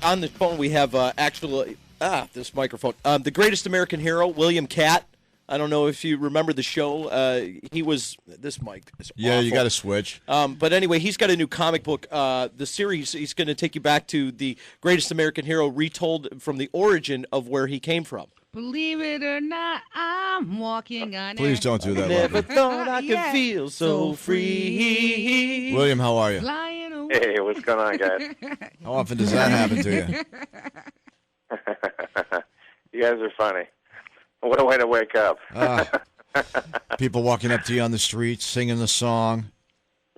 on the phone we have this microphone. The Greatest American Hero, William Katt. I don't know if you remember the show. He was this mic. Yeah, awful. You got to switch. But anyway, he's got a new comic book. The series, he's going to take you back to the Greatest American Hero, retold from the origin of where he came from. Believe it or not, I'm walking on Please don't do that. Never Lovely. thought I could feel so free. William, how are you? Flying away. Hey, what's going on, guys? How often does that happen to you? You guys are funny. What a way to wake up. People walking up to you on the street, singing the song.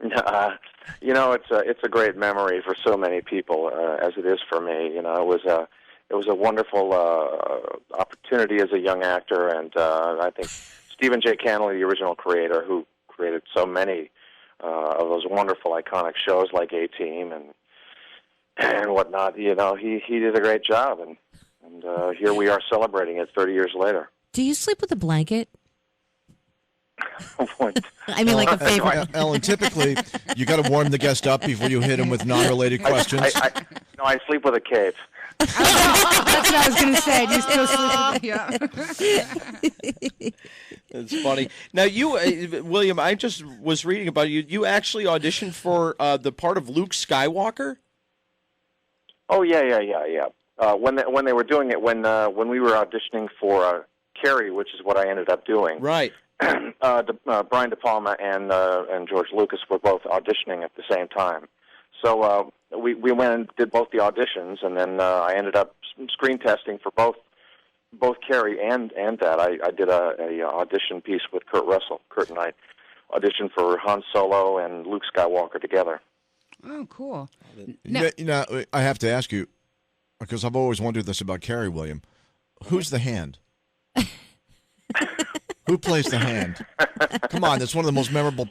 It's a great memory for so many people, as it is for me. It was a wonderful opportunity as a young actor, and I think Stephen J. Cannelly, the original creator, who created so many of those wonderful, iconic shows like A-Team and whatnot. He did a great job, and here we are celebrating it 30 years later. Do you sleep with a blanket? I mean, like a favorite. Ellen, typically, you got to warm the guest up before you hit him with non-related questions. I sleep with a cape. That's what I was going to say. Do you still sleep with Yeah. It's funny. Now, you, William, I just was reading about you. You actually auditioned for the part of Luke Skywalker? Oh, yeah. When they were doing it, when we were auditioning for Carrie, which is what I ended up doing. Right. Brian De Palma and George Lucas were both auditioning at the same time. So we went and did both the auditions, and then I ended up screen testing for both Carrie and that. I did a audition piece with Kurt Russell. Kurt and I auditioned for Han Solo and Luke Skywalker together. Oh, cool. I have to ask you, because I've always wondered this about Carrie, William. Who's the hand? Who plays the hand? Come on, that's one of the most memorable,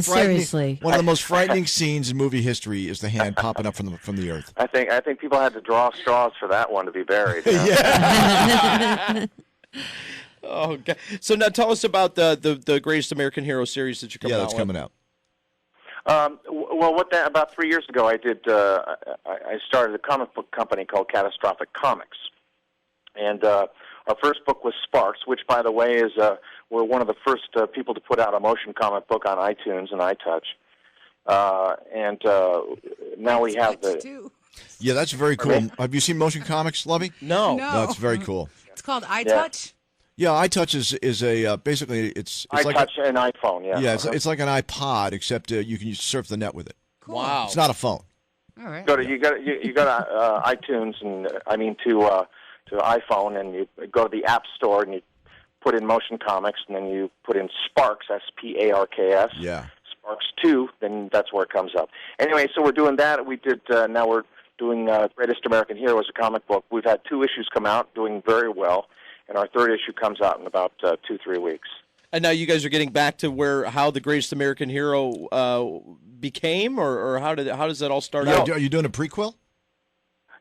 seriously. One of the most frightening scenes in movie history is the hand popping up from the earth. I think people had to draw straws for that one to be buried. Yeah. Oh, God. So now tell us about the Greatest American Hero series that you're coming out with. Yeah, that's coming out. About 3 years ago, I did. I started a comic book company called Catastrophic Comics, and our first book was Sparks, which, by the way, is we're one of the first people to put out a motion comic book on iTunes and iTouch, and now we have the. Yeah, that's very cool. Have you seen motion comics, Lovey? No. That's very cool. It's called iTouch. Yeah, iTouch is a basically it's iTouch like an iPhone. Yeah. Yeah, it's like an iPod, except you can surf the net with it. Cool. Wow. It's not a phone. All right. You go to iTunes and to iPhone, and you go to the App Store and you put in motion comics, and then you put in Sparks, Sparks. Yeah. Sparks 2, then that's where it comes up. Anyway, so we're doing that. We did. Now we're doing Greatest American Hero as a comic book. We've had 2 issues come out, doing very well, and our 3rd issue comes out in about 2-3 weeks. And now you guys are getting back to how the Greatest American Hero became, or how does that all start out? Are you doing a prequel?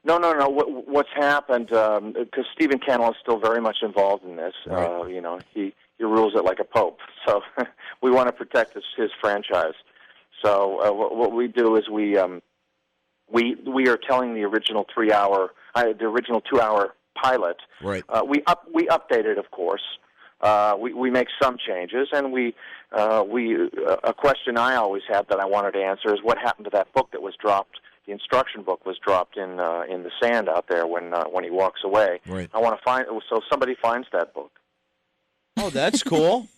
No. What's happened? Because Stephen Cannell is still very much involved in this. Right. He rules it like a pope. So we want to protect his franchise. So what we do is we are telling the original 2-hour pilot. Right. We update it, of course. We make some changes, and a question I always had that I wanted to answer is what happened to that book that was dropped. The instruction book was dropped in the sand out there when he walks away. Right. I want to so somebody finds that book. Oh, that's cool.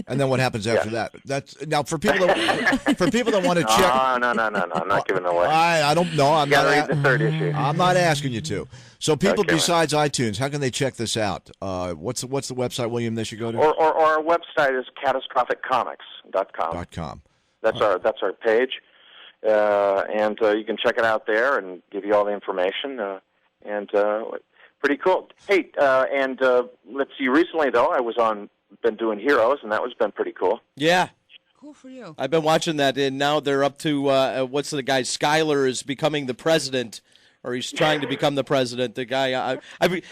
And then what happens after that? That's now for people that want to check. No, I'm not giving it away. I don't know. I'm not read the 3rd issue. I'm not asking you to. So people Okay. besides iTunes, how can they check this out? What's the website, William? They should go to. Or our website is catastrophiccomics.com. .com. That's our page, and you can check it out there and give you all the information. Pretty cool. Hey, let's see. Recently though, I was been doing Heroes, and that was been pretty cool. Yeah. Cool for you. I've been watching that, and now they're up to what's the guy? Skyler is becoming the president, or he's trying to become the president. The guy,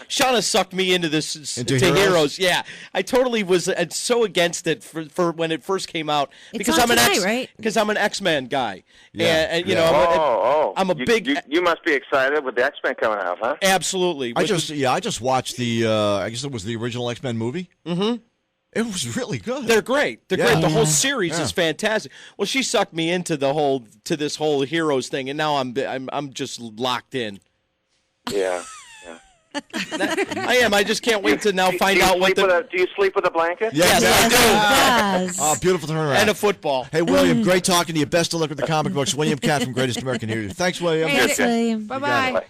Shauna sucked me into this Into to Heroes? Heroes. Yeah, I totally was so against it for when it first came out because on I'm tonight, an right? because I'm an X-Men guy. Yeah, And you yeah. know, I'm a You- big. You must be excited with the X-Men coming out, huh? Absolutely. I just watched the. I guess it was the original X-Men movie. Mm-hmm. It was really good. They're great. They're Yeah. great. The whole Yeah. series is fantastic. Well, she sucked me into this whole Heroes thing, and now I'm just locked in. Yeah. I am. I just can't wait to now find do you out what sleep with do you sleep with a blanket? Yes, I do. Yes. Oh, beautiful turnaround. And a football. Hey, William, great talking to you. Best of luck with the comic books. William Katt from Greatest American Hero. Thanks, William. Hey, Thanks, William. Bye-bye. Bye.